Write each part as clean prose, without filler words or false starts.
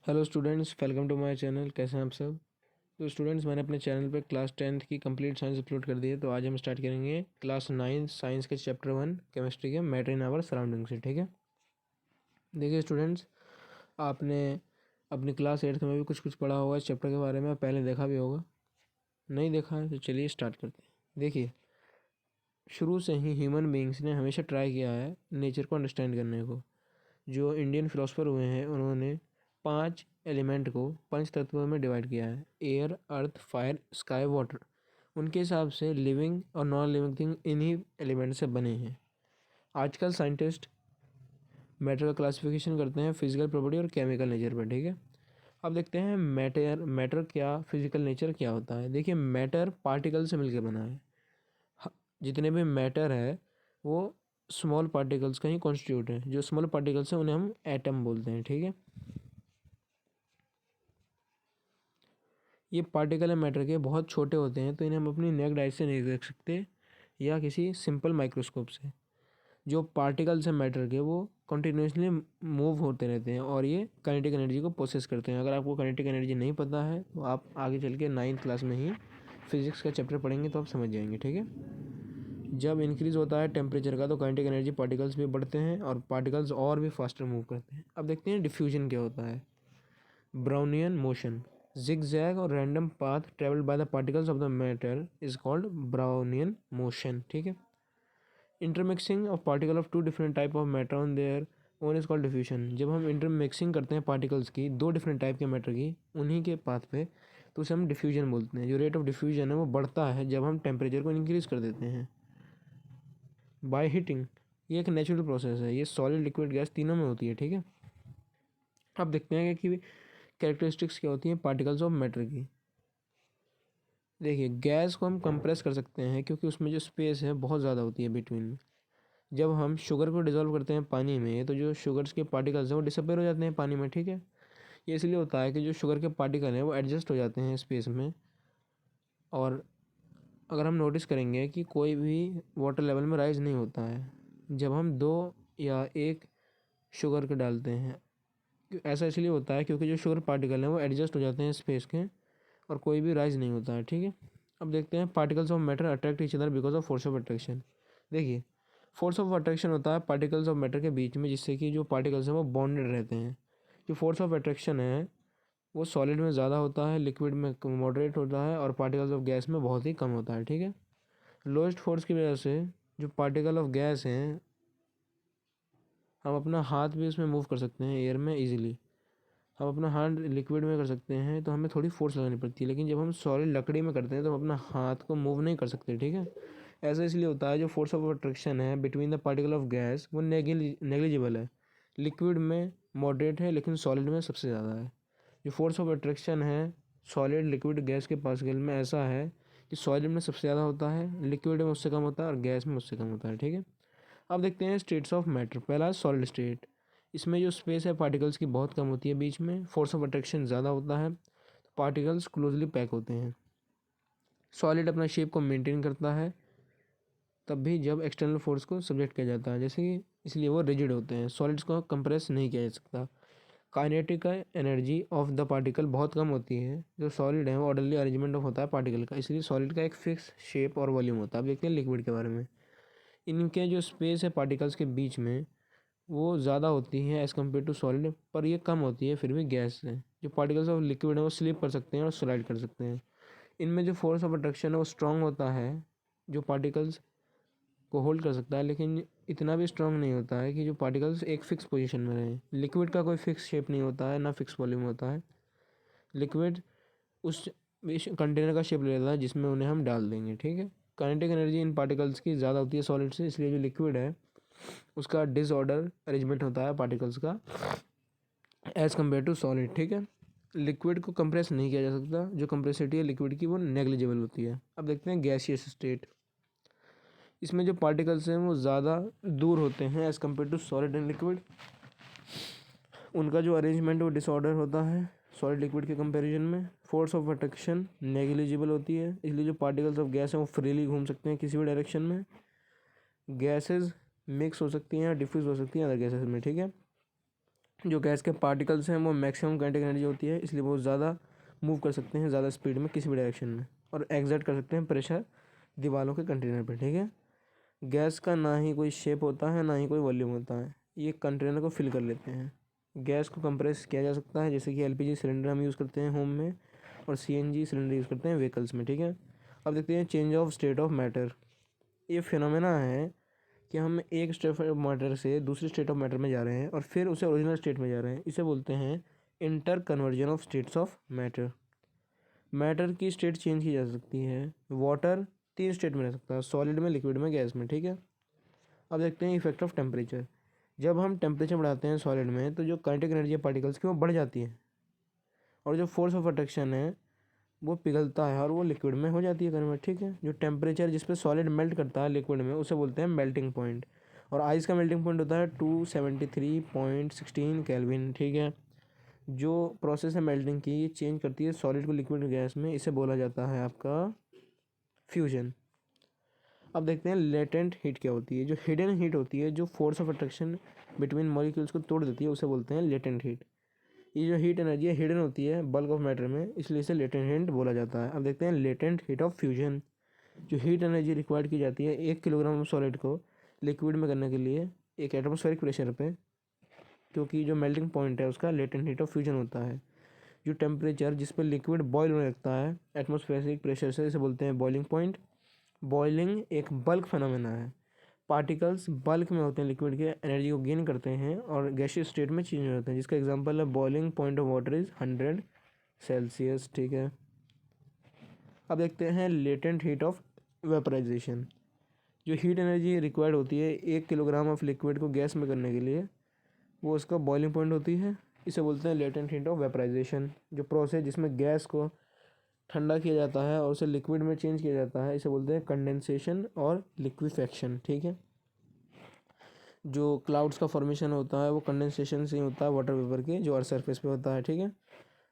Hello students, welcome to my channel. कैसे हैं आप सब। तो स्टूडेंट्स, मैंने अपने चैनल पे क्लास 10th की कंप्लीट साइंस अपलोड कर दी है। तो आज हम स्टार्ट करेंगे क्लास 9 साइंस के चैप्टर 1 केमिस्ट्री के मैटर इन आवर सराउंडिंग से। ठीक है, देखिए स्टूडेंट्स, आपने अपनी क्लास 8th में भी कुछ कुछ पढ़ा होगा इस चैप्टर के बारे में, पहले देखा भी होगा। नहीं देखा है तो चलिए स्टार्ट करते हैं। देखिए, शुरू से ही ह्यूमन बींग्स ने हमेशा ट्राई किया है नेचर को अंडरस्टैंड करने को। जो इंडियन फिलोसफर हुए हैं उन्होंने 5 एलिमेंट को 5 तत्वों में डिवाइड किया है: एयर, अर्थ, फायर, स्काई, वाटर। उनके हिसाब से लिविंग और नॉन लिविंग थिंग इन्हीं एलिमेंट से बने हैं। आजकल साइंटिस्ट मैटर का क्लासिफिकेशन करते हैं फिजिकल प्रॉपर्टी और केमिकल नेचर पर। ठीक है, अब देखते हैं मैटर मैटर क्या, फिजिकल नेचर क्या होता है। देखिए, मैटर पार्टिकल से मिलकर बना है। जितने भी मैटर है वो स्मॉल पार्टिकल्स का ही कॉन्स्टिट्यूट है। जो स्मॉल पार्टिकल्स हैं उन्हें हम एटम बोलते हैं। ठीक है, ये पार्टिकल मैटर के बहुत छोटे होते हैं, तो इन्हें हम अपनी नेक्ड आई से नहीं देख सकते या किसी सिंपल माइक्रोस्कोप से। जो पार्टिकल्स हैं मैटर के वो कंटिन्यूसली मूव होते रहते हैं और ये काइनेटिक एनर्जी को प्रोसेस करते हैं। अगर आपको काइनेटिक एनर्जी नहीं पता है तो आप आगे चल के 9th क्लास में ही फिजिक्स का चैप्टर पढ़ेंगे तो आप समझ जाएंगे। ठीक है, जब इंक्रीज होता है टेम्परेचर का तो काइनेटिक एनर्जी पार्टिकल्स भी बढ़ते हैं और पार्टिकल्स और भी फास्टर मूव करते हैं। अब देखते हैं डिफ्यूजन क्या होता है। ब्राउनियन मोशन, zigzag और random path travelled by the particles of the matter is called Brownian motion. ठीक है, intermixing of particle of two different type of matter on their own is called diffusion. जब हम intermixing करते हैं particles की दो different type के matter की उन्हीं के पाथ पे, तो उसे हम डिफ्यूजन बोलते हैं। जो रेट ऑफ डिफ्यूजन है वो बढ़ता है जब हम टेम्परेचर को इंक्रीज कर देते हैं बाय हीटिंग। ये एक नेचुरल प्रोसेस है, ये सॉलिड, लिक्विड, गैस तीनों में होती है। ठीक है, अब देखते हैं कि कैरेक्टरिस्टिक्स क्या होती हैं पार्टिकल्स ऑफ मैटर की। देखिए, गैस को हम कंप्रेस कर सकते हैं क्योंकि उसमें जो स्पेस है बहुत ज़्यादा होती है बिटवीन में। जब हम शुगर को डिज़ोल्व करते हैं पानी में तो जो शुगर्स के पार्टिकल्स हैं वो डिसअपेयर हो जाते हैं पानी में। ठीक है, ये इसलिए होता है कि जो शुगर के पार्टिकल हैं वो एडजस्ट हो जाते हैं स्पेस में। और अगर हम नोटिस करेंगे कि कोई भी वाटर लेवल में राइज नहीं होता है जब हम 2 या 1 शुगर के डालते हैं। ऐसा इसलिए होता है क्योंकि जो शुगर पार्टिकल हैं वो एडजस्ट हो जाते हैं स्पेस के और कोई भी राइज नहीं होता है। ठीक है, अब देखते हैं particles of matter attract each other because of force of attraction. देखिए, फोर्स ऑफ अट्रैक्शन होता है पार्टिकल्स ऑफ मैटर के बीच में, जिससे कि जो पार्टिकल्स हैं वो बॉन्डेड रहते हैं। जो फोर्स ऑफ अट्रैक्शन है वो सॉलिड में ज़्यादा होता है, लिक्विड में मॉडरेट होता है और पार्टिकल्स ऑफ गैस में बहुत ही कम होता है। ठीक है, लोएस्ट फोर्स की वजह से जो पार्टिकल ऑफ गैस हैं हम अपना हाथ भी उसमें मूव कर सकते हैं एयर में इजीली। हम अपना हाथ लिक्विड में कर सकते हैं तो हमें थोड़ी फोर्स लगानी पड़ती है, लेकिन जब हम सॉलिड लकड़ी में करते हैं तो हम अपना हाथ को मूव नहीं कर सकते। ठीक है, ऐसा इसलिए होता है जो फोर्स ऑफ अट्रैक्शन है between the particle of gas वो नेग्लिजिबल है। लिक्विड में मॉडरेट है लेकिन सॉलिड में सबसे ज़्यादा है। जो फोर्स ऑफ अट्रैक्शन है सॉलिड, लिक्विड, गैस के पार्टिकल में ऐसा है कि सॉलिड में सबसे ज़्यादा होता है, लिक्विड में उससे कम होता है और गैस में उससे कम होता है। ठीक है, अब देखते हैं स्टेट्स ऑफ मैटर। पहला सॉलिड स्टेट, इसमें जो स्पेस है पार्टिकल्स की बहुत कम होती है बीच में, फोर्स ऑफ अट्रैक्शन ज़्यादा होता है, पार्टिकल्स क्लोजली पैक होते हैं। सॉलिड अपना शेप को मेंटेन करता है तब भी जब एक्सटर्नल फोर्स को सब्जेक्ट किया जाता है, जैसे कि इसलिए वो रिजिड होते हैं। सॉलिड्स को कंप्रेस नहीं किया जा सकता। Kinetic energy of the particle बहुत कम होती है। जो सॉलिड है वो ऑर्डरली अरेंजमेंट ऑफ होता है पार्टिकल का, इसलिए सॉलिड का एक फिक्स शेप और वॉल्यूम होता है। अब देखते हैं लिक्विड के बारे में। इनके जो स्पेस है पार्टिकल्स के बीच में वो ज़्यादा होती है एज़ कम्पेयर टू सॉलिड, पर ये कम होती है फिर भी गैस से। जो पार्टिकल्स ऑफ लिक्विड है वो स्लिप कर सकते हैं और स्लाइड कर सकते हैं। इनमें जो फोर्स ऑफ अट्रैक्शन है वो स्ट्रॉन्ग होता है जो पार्टिकल्स को होल्ड कर सकता है, लेकिन इतना भी स्ट्रॉन्ग नहीं होता है कि जो पार्टिकल्स एक फिक्स पोजीशन में रहें। लिक्विड का कोई फिक्स शेप नहीं होता है, ना फिक्स वॉल्यूम होता है। लिक्विड उस कंटेनर का शेप ले लेता है जिसमें उन्हें हम डाल देंगे। ठीक है, काइनेटिक एनर्जी इन पार्टिकल्स की ज़्यादा होती है सॉलिड से, इसलिए जो लिक्विड है उसका डिसऑर्डर अरेंजमेंट होता है पार्टिकल्स का एज़ कम्पेयर टू सॉलिड। ठीक है, लिक्विड को कंप्रेस नहीं किया जा सकता, जो कंप्रेसिटी है लिक्विड की वो नेग्लिजिबल होती है। अब देखते हैं गैसियस स्टेट। इसमें जो पार्टिकल्स हैं वो ज़्यादा दूर होते हैं as compare to solid and liquid. उनका जो अरेंजमेंट वो डिसऑर्डर होता है सॉलिड लिक्विड के कंपैरिजन में। फोर्स ऑफ अट्रैक्शन नेग्लिजिबल होती है, इसलिए जो पार्टिकल्स ऑफ गैस हैं वो फ्रीली घूम सकते हैं किसी भी डायरेक्शन में। गैसेज मिक्स हो सकती हैं, डिफ्यूज़ हो सकती हैं अदर गैसेज में। ठीक है, जो गैस के पार्टिकल्स हैं वो मैक्सिमम काइनेटिक एनर्जी होती है, इसलिए वो ज़्यादा मूव कर सकते हैं ज़्यादा स्पीड में किसी भी डायरेक्शन में, और एग्जर्ट कर सकते हैं प्रेशर दीवारों के कंटेनर पर, ठीक है। गैस का ना ही कोई शेप होता है ना ही कोई वॉल्यूम होता है, ये कंटेनर को फिल कर लेते हैं। गैस को कंप्रेस किया जा सकता है, जैसे कि एलपीजी सिलेंडर हम यूज़ करते हैं होम में, और सीएनजी सिलेंडर यूज़ करते हैं व्हीकल्स में, ठीक है। अब देखते हैं change of state of matter. ये फिनोमेना है कि हम एक स्टेट ऑफ मैटर से दूसरे स्टेट ऑफ मैटर में जा रहे हैं और फिर उसे ओरिजिनल स्टेट में जा रहे हैं, इसे बोलते हैं inter conversion of states of matter. Matter की स्टेट चेंज की जा सकती है। वाटर 3 स्टेट में रह सकता है, सॉलिड में, लिक्विड में, गैस में, ठीक है। अब देखते हैं इफेक्ट ऑफ टेम्परेचर। जब हम टेम्परेचर बढ़ाते हैं सॉलिड में तो जो काइनेटिक एनर्जी पार्टिकल्स की वो बढ़ जाती है, और जो फोर्स ऑफ अट्रैक्शन है वो पिघलता है और वो लिक्विड में हो जाती है कन्वर्ट, ठीक है। जो टेम्परेचर जिस पे सॉलिड मेल्ट करता है लिक्विड में उसे बोलते हैं मेल्टिंग पॉइंट, और आइस का मेल्टिंग पॉइंट होता है 273.16 केल्विन, ठीक है। जो प्रोसेस है मेल्टिंग की ये चेंज करती है सॉलिड को लिक्विड गैस में, इसे बोला जाता है आपका फ्यूजन। अब देखते हैं लेटेंट हीट क्या होती है। जो हिडन हीट होती है, जो force of attraction between molecules को तोड़ देती है, उसे बोलते हैं लेटेंट हीट। ये जो हीट एनर्जी है हिडन होती है बल्क ऑफ मैटर में, इसलिए इसे लेटेंट हीट बोला जाता है। अब देखते हैं लेटेंट हीट ऑफ फ्यूजन। जो हीट एनर्जी रिक्वायर्ड की जाती है 1 किलोग्राम सॉलिड को लिक्विड में करने के लिए एक एटमॉस्फेरिक प्रेशर पे, क्योंकि जो मेल्टिंग पॉइंट है उसका लेटेंट हीट ऑफ फ्यूजन होता है। जो टेम्परेचर जिस पर लिक्विड बॉयल होने लगता है एटमॉस्फेरिक प्रेशर से, इसे बोलते हैं बॉइलिंग पॉइंट। बॉइलिंग एक बल्क फिनोमेना है। पार्टिकल्स बल्क में होते हैं लिक्विड के, एनर्जी को गेन करते हैं और गैसियस स्टेट में चेंज हो जाते हैं, जिसका एग्जांपल है boiling point of water is 100 Celsius, ठीक है। अब देखते हैं लेटेंट हीट ऑफ वेपराइजेशन। जो हीट एनर्जी रिक्वायर्ड होती है 1 किलोग्राम ऑफ लिक्विड को गैस में करने के लिए, वो उसका बॉइलिंग पॉइंट होती है, इसे बोलते हैं लेटेंट हीट ऑफ वेपराइजेशन। जो प्रोसेस जिसमें गैस को ठंडा किया जाता है और उसे लिक्विड में चेंज किया जाता है, इसे बोलते हैं कंडेंसेशन और लिक्विफेक्शन, ठीक है। जो क्लाउड्स का फॉर्मेशन होता है वो कंडेंसेशन से ही होता है वाटर वेपर के, जो अर्थ सरफेस पे होता है, ठीक है।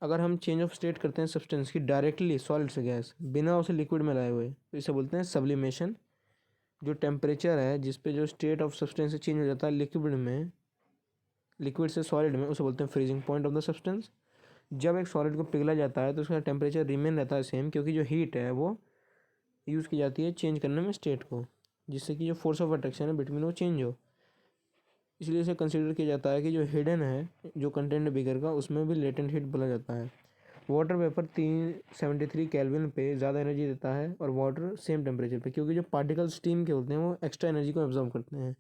अगर हम चेंज ऑफ स्टेट करते हैं सब्सटेंस की डायरेक्टली सॉलिड से गैस बिना उसे लिक्विड में लाए हुए, तो इसे बोलते हैं सब्लिमेशन। जो टेम्परेचर है जिस पे जो स्टेट ऑफ सब्सटेंस से चेंज हो जाता है लिक्विड में, लिक्विड से सॉलिड में, उसे बोलते हैं freezing point of the substance. जब एक सॉलिड को पिघला जाता है तो उसका टेम्परेचर रिमेन रहता है सेम, क्योंकि जो हीट है वो यूज़ की जाती है चेंज करने में स्टेट को, जिससे कि जो फोर्स ऑफ अट्रैक्शन है बिटवीन वो चेंज हो। इसलिए इसे कंसिडर किया जाता है कि जो हिडन है जो कंटेंट बिगर का, उसमें भी लेटेंट हीट बोला जाता है। वाटर वेपर 373 केल्विन पे ज़्यादा एनर्जी देता है और वाटर सेम टेम्परेचर पे, क्योंकि जो पार्टिकल स्टीम के होते हैं वो एक्स्ट्रा एनर्जी को एब्जॉर्ब करते हैं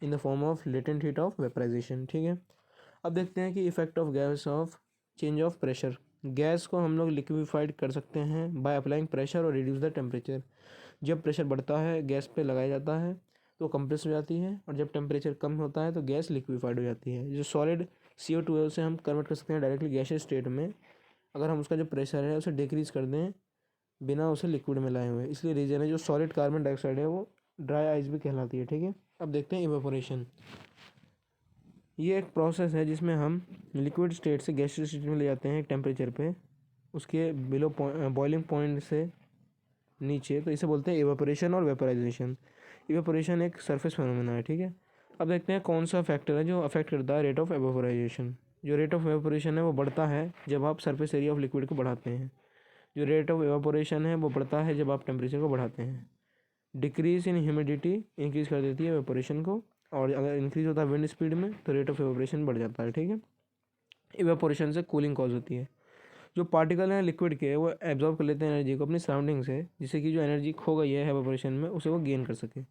in the form of latent heat of vaporisation, ठीक है। अब देखते हैं कि effect of gas of change of pressure. Gas को हम लोग लिक्विफाइड कर सकते हैं बाय अप्लाइंग प्रेशर और रिड्यूस द टेम्परेचर। जब प्रेशर बढ़ता है गैस पे लगाया जाता है तो कंप्रेस हो जाती है, और जब टेम्परेचर कम होता है तो गैस लिक्विफाइड हो जाती है। जो सॉलिड CO2 है उसे हम कन्वर्ट कर सकते हैं डायरेक्टली गैसियस स्टेट में, अगर हम उसका जो प्रेशर है उसे डिक्रीज़ कर दें बिना उसे लिक्विड में लाए हुए। इसलिए रीज़न है जो सॉलिड कार्बन डाइऑक्साइड है वो ड्राई आइस भी कहलाती है, ठीक है। अब देखते हैं इवेपोरेशन। ये एक प्रोसेस है जिसमें हम लिक्विड स्टेट से गैसियस स्टेट में ले जाते हैं एक टेम्परेचर पे, उसके बिलो बॉइलिंग पॉइंट से नीचे, तो इसे बोलते हैं इवेपोरेशन और वेपराइजेशन। इवेपोरेशन एक सरफेस फिनोमेना है, ठीक है। अब देखते हैं कौन सा फैक्टर है जो अफेक्ट करता है रेट ऑफ एवेपोराइजेशन। जो रेट ऑफ एवेपोरेशन है वो बढ़ता है जब आप सरफेस एरिया ऑफ लिक्विड को बढ़ाते हैं। जो रेट ऑफ एवेपोरेशन है वो बढ़ता है जब आप टेम्परेचर को बढ़ाते हैं। डिक्रीज इन ह्यूमिडिटी इंक्रीज कर देती है एवेपोरेशन को, और अगर इंक्रीज होता है विंड स्पीड में तो रेट ऑफ एवेपोरेशन बढ़ जाता है, ठीक है। इवेपोरेशन से कूलिंग कॉज होती है। जो पार्टिकल हैं लिक्विड के वो एब्जॉर्ब कर लेते हैं एनर्जी को अपनी सराउंडिंग से, जिससे कि जो एनर्जी खो गई है एवेपोरेशन में उसे वो गेन कर सके।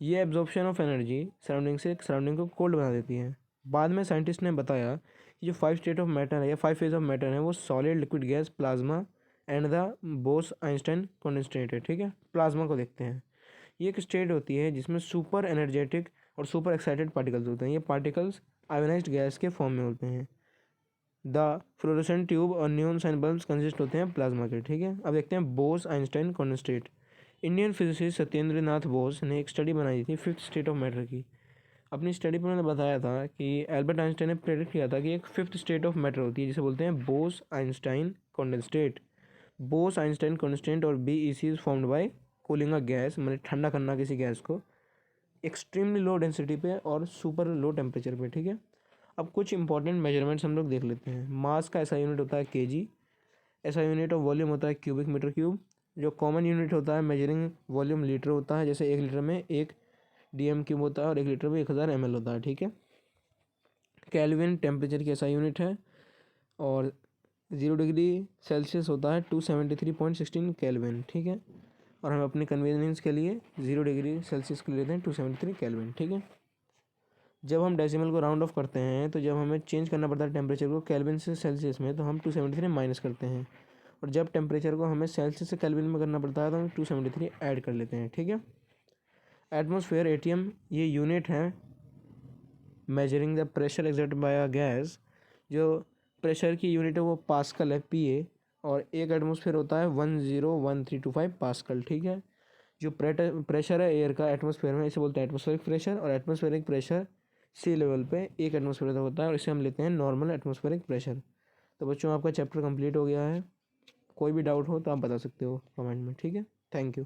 ये एब्जॉर्प्शन ऑफ एनर्जी सराउंडिंग से सराउंडिंग को कोल्ड बना देती है। बाद में साइंटिस्ट ने बताया कि जो 5 स्टेट ऑफ मैटर है या 5 फेज ऑफ मैटर है वो solid, liquid, gas, plasma and the Bose Einstein constant है, ठीक है। प्लाज्मा को देखते हैं। ये एक स्टेट होती है जिसमें सुपर एनर्जेटिक और सुपर एक्साइटेड पार्टिकल्स होते हैं। ये पार्टिकल्स आयोनाइज्ड गैस के फॉर्म में होते हैं। द फ्लोरोसेंट ट्यूब और न्यून साइन बल्ब्स कंसिस्ट होते हैं प्लाज्मा के, ठीक है। अब देखते हैं Bose Einstein constant. Indian physicist Satyendra Nath Bose ने एक स्टडी बनाई थी 5th स्टेट ऑफ मैटर की। अपनी स्टडी पर उन्होंने बताया था कि एल्बर्ट आइंस्टाइन ने प्रेडिक्ट किया था कि एक 5th स्टेट ऑफ मैटर होती है जिसे बोलते हैं Bose Einstein condensate. Bose Einstein constant और BEC is formed by cooling a gas, मतलब ठंडा करना किसी गैस को एक्सट्रीमली लो डेंसिटी पे और सुपर लो टेम्परेचर पे, ठीक है। अब कुछ इंपॉर्टेंट मेजरमेंट्स हम लोग देख लेते हैं। मास का ऐसा यूनिट होता है केजी, ऐसा यूनिट ऑफ वॉल्यूम होता है क्यूबिक मीटर क्यूब, जो कॉमन यूनिट होता है मेजरिंग वॉल्यूम लीटर होता है, जैसे 1 लीटर में 1 DM क्यूब होता है और 1 लीटर में 1000 ml होता है, ठीक है। केल्विन टेम्परेचर की ऐसा यूनिट है, और 0 डिग्री सेल्सियस होता है 273.16 केल्विन, ठीक है। और हम अपने कन्वीनियंस के लिए 0 डिग्री सेल्सियस के लेते हैं 273 केल्विन, ठीक है। जब हम डेसिमल को राउंड ऑफ करते हैं तो जब हमें चेंज करना पड़ता है टेम्परेचर को केल्विन से सेल्सियस में, तो हम 273 माइनस करते हैं, और जब टेम्परेचर को हमें सेल्सियस से केल्विन में करना पड़ता है तो हम 273 ऐड कर लेते हैं, ठीक है। एटमॉस्फेयर ATM ये यूनिट है measuring the pressure exerted by a gas. जो प्रेशर की यूनिट है वो पास्कल है, PA, और एक एटमॉस्फेयर होता है 101325 पास्कल, ठीक है। जो प्रेशर है एयर का एटमॉस्फेयर में, इसे बोलते हैं एटमॉस्फेरिक प्रेशर, और एटमॉस्फेरिक प्रेशर सी लेवल पे 1 एटमॉस्फेयर तक होता है, और इसे हम लेते हैं नॉर्मल एटमॉस्फेरिक प्रेशर। तो बच्चों आपका चैप्टर कंप्लीट हो गया है। कोई भी डाउट हो तो आप बता सकते हो कमेंट में, ठीक है। Thank you.